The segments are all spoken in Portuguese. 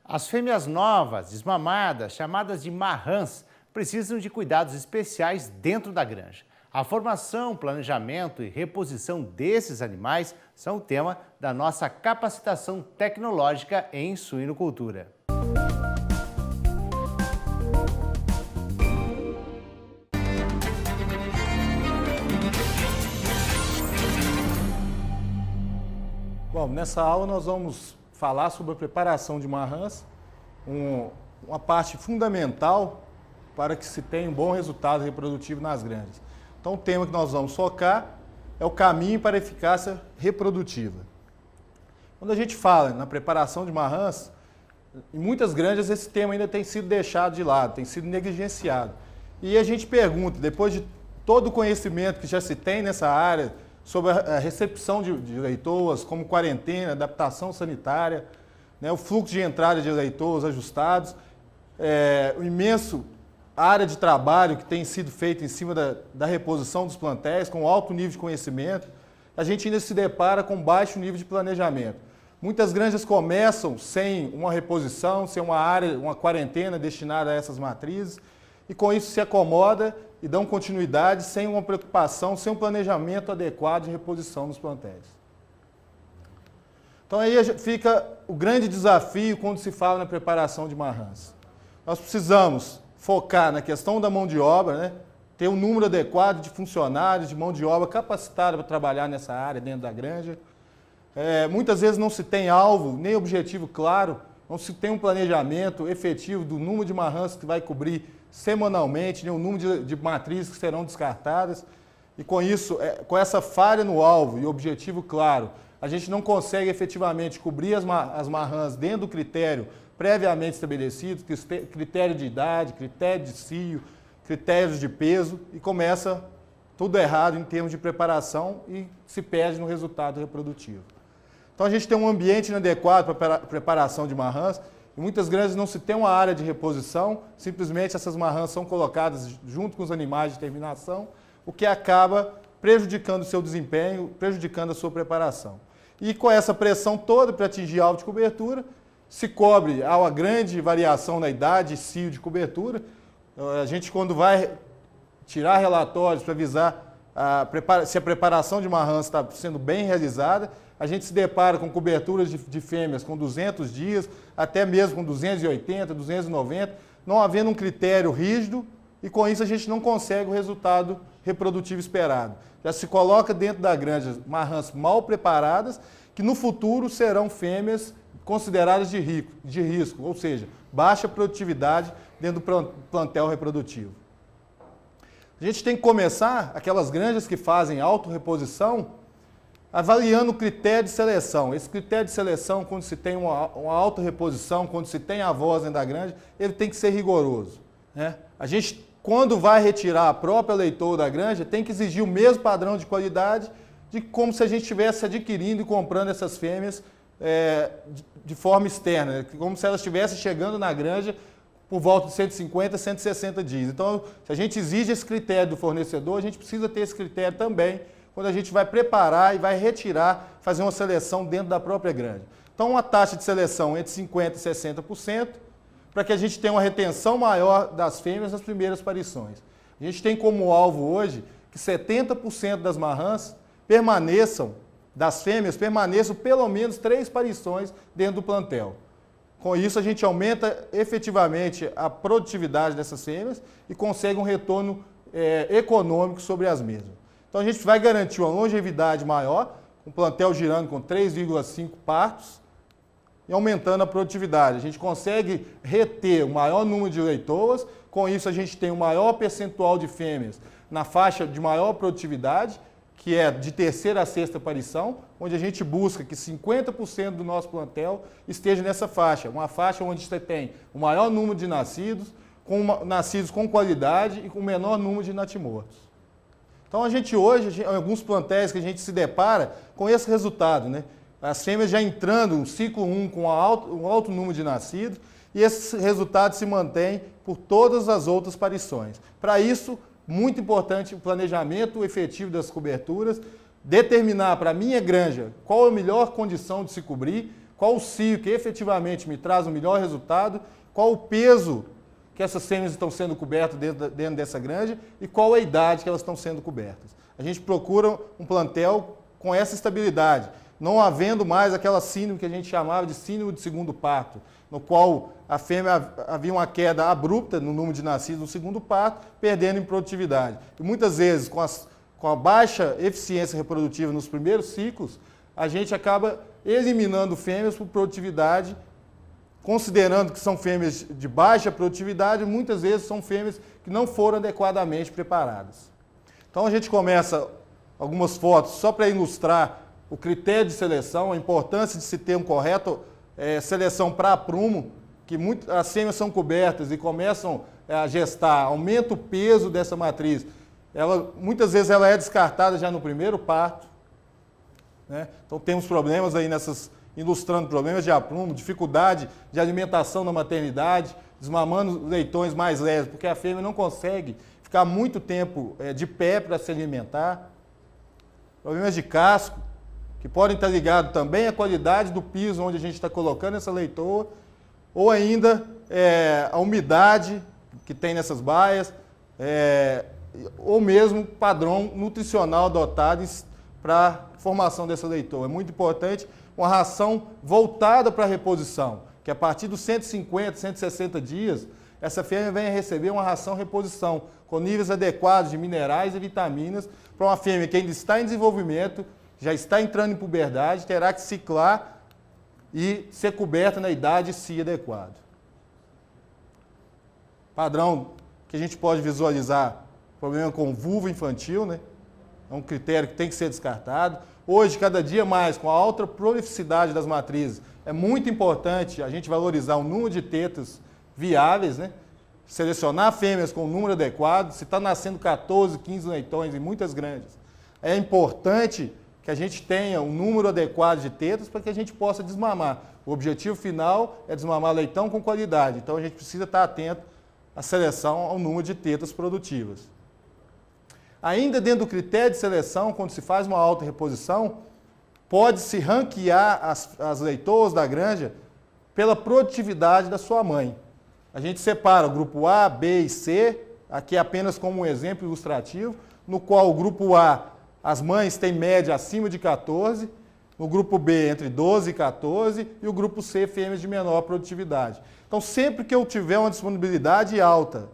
As fêmeas novas, desmamadas, chamadas de marrãs, precisam de cuidados especiais dentro da granja. A formação, planejamento e reposição desses animais são o tema da nossa capacitação tecnológica em suinocultura. Bom, nessa aula nós vamos falar sobre a preparação de marrãs, uma parte fundamental para que se tenha um bom resultado reprodutivo nas granjas. Então o tema que nós vamos focar é o caminho para a eficácia reprodutiva. Quando a gente fala na preparação de marrãs, em muitas granjas esse tema ainda tem sido deixado de lado, tem sido negligenciado. E a gente pergunta, depois de todo o conhecimento que já se tem nessa área, sobre a recepção de leitoas, como quarentena, adaptação sanitária, né, o fluxo de entrada de leitoas ajustados, o imenso área de trabalho que tem sido feito em cima da reposição dos plantéis, com alto nível de conhecimento, a gente ainda se depara com baixo nível de planejamento. Muitas granjas começam sem uma reposição, sem uma área, uma quarentena destinada a essas matrizes, e com isso se acomoda e dão continuidade sem uma preocupação, sem um planejamento adequado de reposição dos plantéis. Então aí fica o grande desafio quando se fala na preparação de marrãs. Nós precisamos focar na questão da mão de obra, né? Ter um número adequado de funcionários, de mão de obra capacitada para trabalhar nessa área dentro da granja. Muitas vezes não se tem alvo, nem objetivo claro, não se tem um planejamento efetivo do número de marrãs que vai cobrir semanalmente, nem o número de matrizes que serão descartadas. E com isso, com essa falha no alvo e objetivo claro, a gente não consegue efetivamente cobrir as marrãs dentro do critério previamente estabelecido, critério de idade, critério de cio, critérios de peso, e começa tudo errado em termos de preparação e se perde no resultado reprodutivo. Então a gente tem um ambiente inadequado para a preparação de marrãs, e muitas granjas não se tem uma área de reposição, simplesmente essas marrãs são colocadas junto com os animais de terminação, o que acaba prejudicando o seu desempenho, prejudicando a sua preparação. E com essa pressão toda para atingir alvo de cobertura, se cobre há uma grande variação na idade e cio de cobertura. A gente, quando vai tirar relatórios para avisar se a preparação de marrãs está sendo bem realizada, a gente se depara com coberturas de fêmeas com 200 dias, até mesmo com 280, 290, não havendo um critério rígido, e com isso a gente não consegue o resultado reprodutivo esperado. Já se coloca dentro da granja marrãs mal preparadas, que no futuro serão fêmeas consideradas de risco, ou seja, baixa produtividade dentro do plantel reprodutivo. A gente tem que começar, aquelas granjas que fazem autorreposição, avaliando o critério de seleção. Esse critério de seleção, quando se tem uma autorreposição, quando se tem avós dentro da granja, ele tem que ser rigoroso, né? A gente, quando vai retirar a própria leitoa da granja, tem que exigir o mesmo padrão de qualidade de como se a gente estivesse adquirindo e comprando essas fêmeas de forma externa, como se elas estivessem chegando na granja por volta de 150, 160 dias. Então, se a gente exige esse critério do fornecedor, a gente precisa ter esse critério também quando a gente vai preparar e vai retirar, fazer uma seleção dentro da própria granja. Então, uma taxa de seleção entre 50% e 60%, para que a gente tenha uma retenção maior das fêmeas nas primeiras parições. A gente tem como alvo hoje que 70% das marrãs das fêmeas permaneçam pelo menos 3 parições dentro do plantel. Com isso, a gente aumenta efetivamente a produtividade dessas fêmeas e consegue um retorno econômico sobre as mesmas. Então, a gente vai garantir uma longevidade maior, um plantel girando com 3,5 partos e aumentando a produtividade. A gente consegue reter o maior número de leitoas, com isso a gente tem um maior percentual de fêmeas na faixa de maior produtividade, que é de terceira a sexta aparição, onde a gente busca que 50% do nosso plantel esteja nessa faixa, uma faixa onde você tem o maior número de nascidos com qualidade e com o menor número de natimortos. Então a gente hoje, em alguns plantéis que a gente se depara com esse resultado, né? As fêmeas já entrando no ciclo 1 com um alto número de nascidos, e esse resultado se mantém por todas as outras parições. Para isso, muito importante o planejamento efetivo das coberturas, determinar para a minha granja qual a melhor condição de se cobrir, qual o cio que efetivamente me traz o melhor resultado, qual o peso que essas fêmeas estão sendo cobertas dentro dessa granja e qual a idade que elas estão sendo cobertas. A gente procura um plantel com essa estabilidade, não havendo mais aquela síndrome que a gente chamava de síndrome de segundo parto, no qual a fêmea havia uma queda abrupta no número de nascidos no segundo parto, perdendo em produtividade. E muitas vezes, com a baixa eficiência reprodutiva nos primeiros ciclos, a gente acaba eliminando fêmeas por produtividade, considerando que são fêmeas de baixa produtividade, muitas vezes são fêmeas que não foram adequadamente preparadas. Então a gente começa algumas fotos só para ilustrar o critério de seleção, a importância de se ter um correto seleção para aprumo, que as fêmeas são cobertas e começam a gestar, aumenta o peso dessa matriz. Muitas vezes ela é descartada já no primeiro parto, né? Então temos problemas aí ilustrando problemas de aprumo, dificuldade de alimentação na maternidade, desmamando leitões mais leves, porque a fêmea não consegue ficar muito tempo de pé para se alimentar. Problemas de casco, que podem estar ligados também à qualidade do piso onde a gente está colocando essa leitoa, ou ainda a umidade que tem nessas baias, ou mesmo padrão nutricional adotado para a formação dessa leitoa. É muito importante uma ração voltada para a reposição, que a partir dos 150, 160 dias, essa fêmea venha receber uma ração reposição, com níveis adequados de minerais e vitaminas, para uma fêmea que ainda está em desenvolvimento, já está entrando em puberdade, terá que ciclar e ser coberta na idade cia adequada. Padrão que a gente pode visualizar, problema com vulva infantil, né? É um critério que tem que ser descartado. Hoje, cada dia mais, com a alta prolificidade das matrizes, é muito importante a gente valorizar o número de tetas viáveis, né? Selecionar fêmeas com o número adequado. Se está nascendo 14, 15 leitões em muitas granjas, é importante que a gente tenha um número adequado de tetas para que a gente possa desmamar. O objetivo final é desmamar leitão com qualidade. Então, a gente precisa estar atento à seleção ao número de tetas produtivas. Ainda dentro do critério de seleção, quando se faz uma alta reposição, pode-se ranquear as leitoas da granja pela produtividade da sua mãe. A gente separa o grupo A, B e C, aqui apenas como um exemplo ilustrativo, no qual o grupo A, as mães têm média acima de 14, no grupo B entre 12 e 14 e o grupo C, fêmeas de menor produtividade. Então, sempre que eu tiver uma disponibilidade alta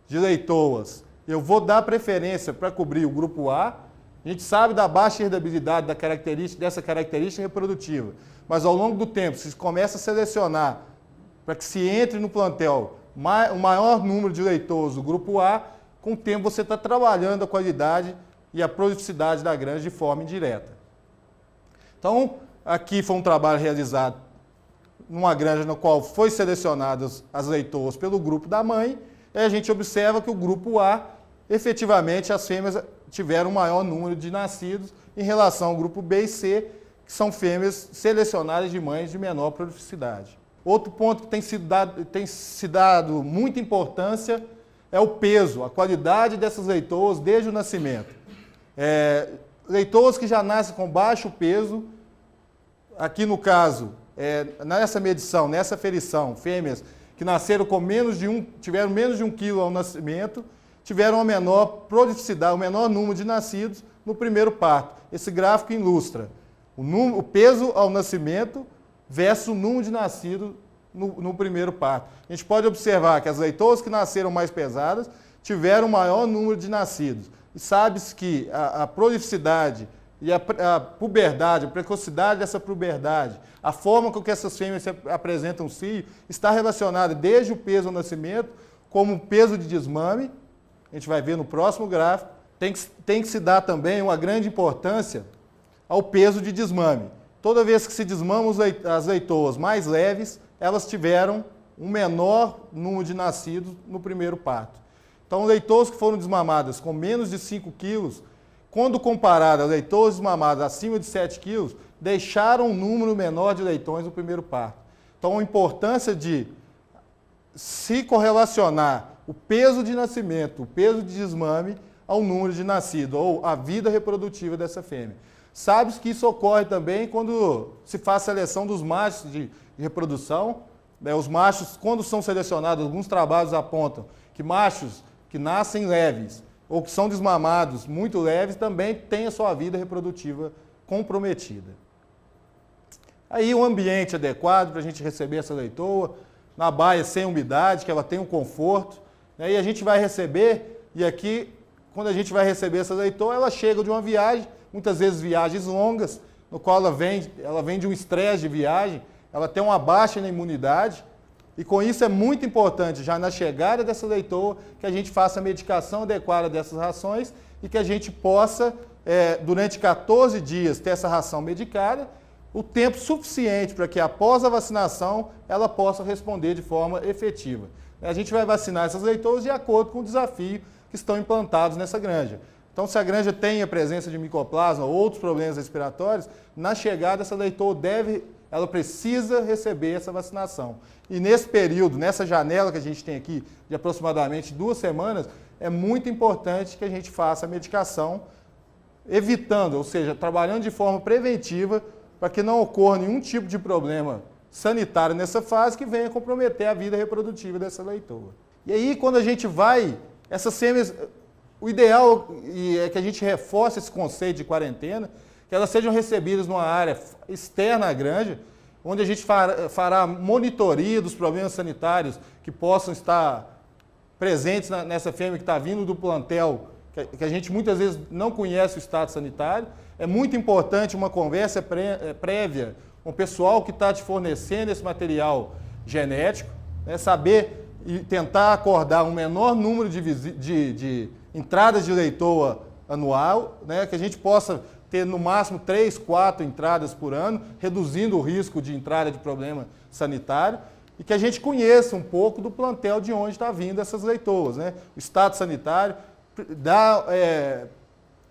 de leitoas, eu vou dar preferência para cobrir o grupo A. A gente sabe da baixa herdabilidade dessa característica reprodutiva, mas ao longo do tempo, se começa a selecionar para que se entre no plantel o maior número de leitores do grupo A, com o tempo você está trabalhando a qualidade e a prolificidade da granja de forma indireta. Então, aqui foi um trabalho realizado numa granja na qual foi selecionadas as leitoas pelo grupo da mãe, e a gente observa que o grupo A, efetivamente, as fêmeas tiveram um maior número de nascidos em relação ao grupo B e C, que são fêmeas selecionadas de mães de menor prolificidade. Outro ponto que tem se dado muita importância é o peso, a qualidade dessas leitoas desde o nascimento. Leitoas que já nascem com baixo peso, aqui no caso, nessa medição, nessa aferição, fêmeas que nasceram com tiveram menos de 1 quilo ao nascimento, tiveram a menor prolificidade, o menor número de nascidos no primeiro parto. Esse gráfico ilustra o peso ao nascimento versus o número de nascidos no primeiro parto. A gente pode observar que as leitoas que nasceram mais pesadas tiveram maior número de nascidos. E sabe-se que a prolificidade e a puberdade, a precocidade dessa puberdade, a forma com que essas fêmeas se apresentam cio, está relacionada desde o peso ao nascimento, como o peso de desmame, a gente vai ver no próximo gráfico, tem que se dar também uma grande importância ao peso de desmame. Toda vez que se desmamam as leitoas mais leves, elas tiveram um menor número de nascidos no primeiro parto. Então, leitoas que foram desmamadas com menos de 5 quilos, quando comparado a leitoas desmamadas acima de 7 quilos, deixaram um número menor de leitões no primeiro parto. Então, a importância de se correlacionar o peso de nascimento, o peso de desmame, ao número de nascido, ou a vida reprodutiva dessa fêmea. Sabe-se que isso ocorre também quando se faz seleção dos machos de reprodução. Os machos, quando são selecionados, alguns trabalhos apontam que machos que nascem leves ou que são desmamados muito leves também têm a sua vida reprodutiva comprometida. Aí o ambiente adequado para a gente receber essa leitoa, na baia sem umidade, que ela tenha um conforto, né? E a gente vai receber, e aqui, quando a gente vai receber essa leitoa, ela chega de uma viagem, muitas vezes viagens longas, no qual ela vem de um estresse de viagem, ela tem uma baixa na imunidade, e com isso é muito importante, já na chegada dessa leitoa, que a gente faça a medicação adequada dessas rações e que a gente possa, durante 14 dias, ter essa ração medicada, o tempo suficiente para que após a vacinação ela possa responder de forma efetiva. A gente vai vacinar essas leitoas de acordo com o desafio que estão implantados nessa granja. Então, se a granja tem a presença de micoplasma ou outros problemas respiratórios, na chegada essa leitoa ela precisa receber essa vacinação. E nesse período, nessa janela que a gente tem aqui, de aproximadamente 2 semanas, é muito importante que a gente faça a medicação, evitando, ou seja, trabalhando de forma preventiva, para que não ocorra nenhum tipo de problema sanitário nessa fase que venha comprometer a vida reprodutiva dessa leitoa. E aí, quando a gente vai, essas fêmeas, o ideal é que a gente reforce esse conceito de quarentena, que elas sejam recebidas numa área externa à granja, onde a gente fará monitoria dos problemas sanitários que possam estar presentes nessa fêmea que está vindo do plantel, que a gente muitas vezes não conhece o estado sanitário. É muito importante uma conversa prévia com o pessoal que está te fornecendo esse material genético, né, saber e tentar acordar um menor número de entradas de leitoa anual, né, que a gente possa ter no máximo 3, 4 entradas por ano, reduzindo o risco de entrada de problema sanitário, e que a gente conheça um pouco do plantel de onde está vindo essas leitoas, né? O estado sanitário dá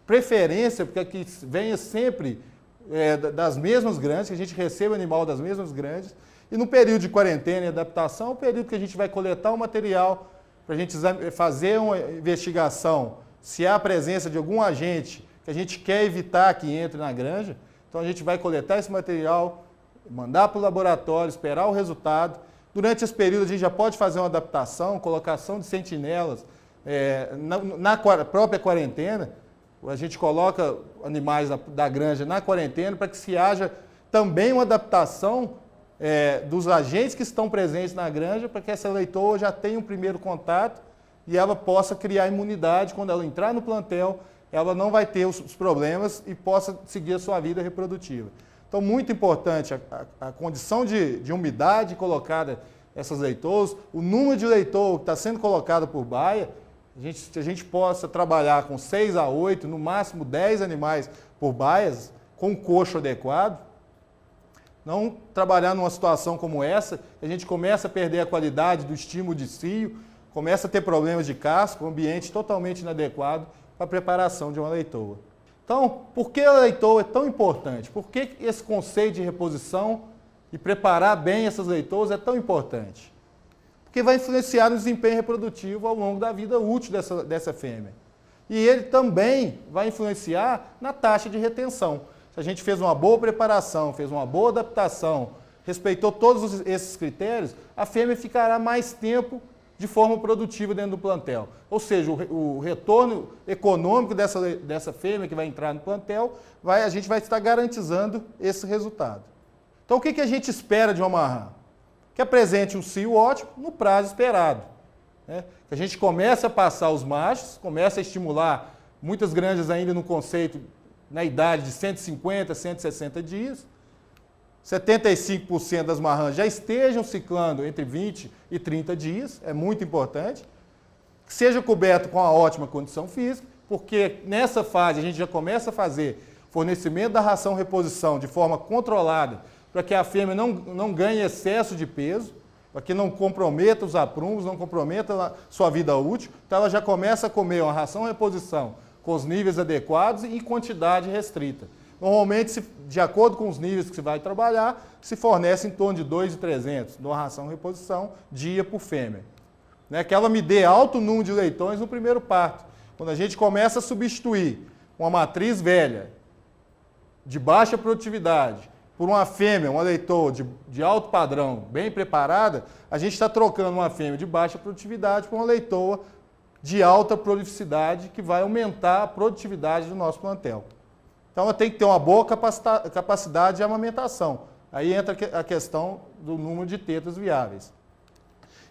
preferência para que venha sempre das mesmas granjas, que a gente receba animal das mesmas granjas, e no período de quarentena e adaptação, é o período que a gente vai coletar o material para a gente fazer uma investigação se há a presença de algum agente que a gente quer evitar que entre na granja. Então a gente vai coletar esse material, mandar para o laboratório, esperar o resultado. Durante esse período a gente já pode fazer uma adaptação, colocação de sentinelas na própria quarentena. A gente coloca animais da granja na quarentena para que se haja também uma adaptação dos agentes que estão presentes na granja para que essa leitoa já tenha um primeiro contato e ela possa criar imunidade. Quando ela entrar no plantel, ela não vai ter os problemas e possa seguir a sua vida reprodutiva. Então, muito importante a condição de umidade colocada nessas leitoas, o número de leitoa que está sendo colocado por baia, a gente possa trabalhar com 6 a 8, no máximo 10 animais por baias, com coxo adequado. Não trabalhar numa situação como essa, a gente começa a perder a qualidade do estímulo de cio, começa a ter problemas de casco, um ambiente totalmente inadequado para a preparação de uma leitoa. Então, por que a leitoa é tão importante? Por que esse conceito de reposição e preparar bem essas leitoas é tão importante? Porque vai influenciar no desempenho reprodutivo ao longo da vida útil dessa fêmea. E ele também vai influenciar na taxa de retenção. Se a gente fez uma boa preparação, fez uma boa adaptação, respeitou todos esses critérios, a fêmea ficará mais tempo de forma produtiva dentro do plantel. Ou seja, o retorno econômico dessa fêmea que vai entrar no plantel, a gente vai estar garantizando esse resultado. Então, o que a gente espera de uma marrã? Que apresente um cio ótimo no prazo esperado, né? Que a gente comece a passar os machos, comece a estimular muitas granjas ainda no conceito, na idade de 150, 160 dias, 75% das marrãs já estejam ciclando entre 20 e 30 dias, é muito importante, que seja coberto com uma ótima condição física, porque nessa fase a gente já começa a fazer fornecimento da ração reposição de forma controlada, para que a fêmea não ganhe excesso de peso, para que não comprometa os aprumos, não comprometa a sua vida útil. Então ela já começa a comer uma ração reposição com os níveis adequados e quantidade restrita. Normalmente, de acordo com os níveis que se vai trabalhar, se fornece em torno de 2.300 de uma ração reposição dia por fêmea. Né? Que ela me dê alto número de leitões no primeiro parto. Quando a gente começa a substituir uma matriz velha de baixa produtividade por uma fêmea, uma leitoa de alto padrão, bem preparada, a gente está trocando uma fêmea de baixa produtividade por uma leitoa de alta prolificidade, que vai aumentar a produtividade do nosso plantel. Então, ela tem que ter uma boa capacidade de amamentação. Aí entra a questão do número de tetas viáveis.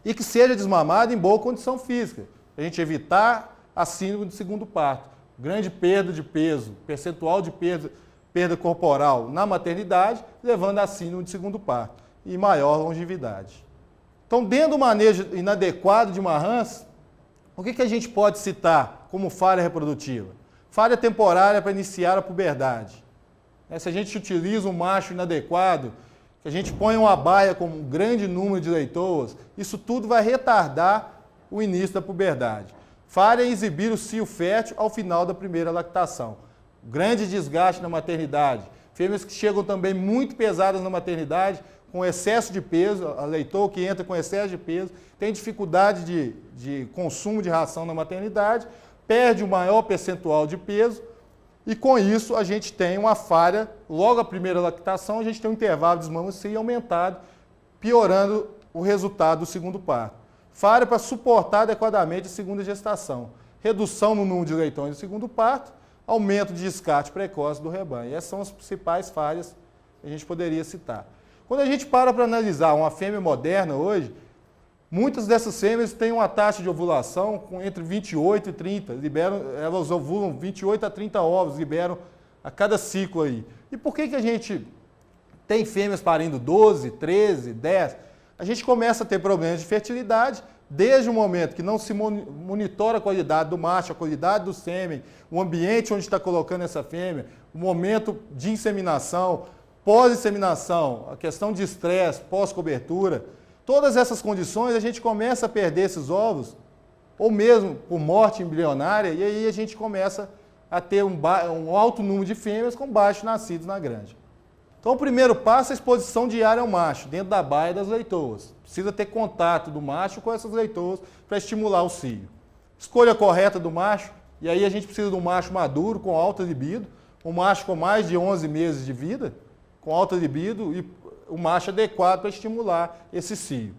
E que seja desmamada em boa condição física, para a gente evitar a síndrome de segundo parto. Grande perda de peso, percentual de perda corporal na maternidade, levando a síndrome de segundo parto e maior longevidade. Então, dentro do manejo inadequado de marrãs, o que a gente pode citar como falha reprodutiva? Falha temporária para iniciar a puberdade. Se a gente utiliza um macho inadequado, que a gente põe uma baia com um grande número de leitoas, isso tudo vai retardar o início da puberdade. Falha em exibir o cio fértil ao final da primeira lactação. Grande desgaste na maternidade. Fêmeas que chegam também muito pesadas na maternidade, com excesso de peso, a leitoa que entra com excesso de peso, tem dificuldade de consumo de ração na maternidade, perde o maior percentual de peso e com isso a gente tem uma falha, logo a primeira lactação, a gente tem um intervalo de desmamacia aumentado, piorando o resultado do segundo parto. Falha para suportar adequadamente a segunda gestação. Redução no número de leitões do segundo parto, aumento de descarte precoce do rebanho. Essas são as principais falhas que a gente poderia citar. Quando a gente para analisar uma fêmea moderna hoje, muitas dessas fêmeas têm uma taxa de ovulação com entre 28 e 30, elas ovulam 28 a 30 ovos, liberam a cada ciclo aí. E por que a gente tem fêmeas parindo 12, 13, 10? A gente começa a ter problemas de fertilidade desde o momento que não se monitora a qualidade do macho, a qualidade do sêmen, o ambiente onde está colocando essa fêmea, o momento de inseminação, pós-inseminação, a questão de estresse, pós-cobertura. Todas essas condições a gente começa a perder esses ovos, ou mesmo por morte embrionária, e aí a gente começa a ter um alto número de fêmeas com baixos nascidos na granja. Então o primeiro passo é a exposição diária ao macho, dentro da baia das leitoas. Precisa ter contato do macho com essas leitoas para estimular o cio. Escolha correta do macho, e aí a gente precisa de um macho maduro, com alta libido, um macho com mais de 11 meses de vida, com alta libido e o macho adequado para estimular esse cio.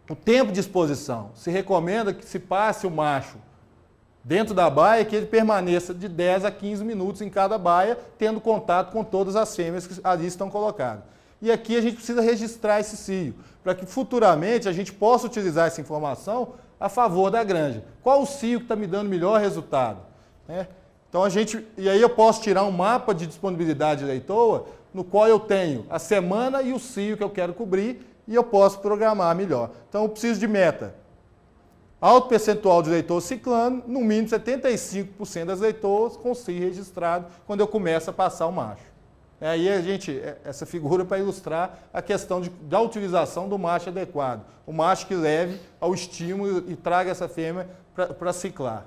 O tempo de exposição. Se recomenda que se passe o macho dentro da baia, que ele permaneça de 10 a 15 minutos em cada baia, tendo contato com todas as fêmeas que ali estão colocadas. E aqui a gente precisa registrar esse cio, para que futuramente a gente possa utilizar essa informação a favor da granja. Qual o cio que está me dando melhor resultado? Então e aí eu posso tirar um mapa de disponibilidade de leitoa, no qual eu tenho a semana e o cio que eu quero cobrir, e eu posso programar melhor. Então eu preciso de meta. Alto percentual de leitoas ciclando, no mínimo 75% das leitoas com cio registrado quando eu começo a passar o macho. Aí essa figura para ilustrar a questão da utilização do macho adequado. O macho que leve ao estímulo e traga essa fêmea para ciclar.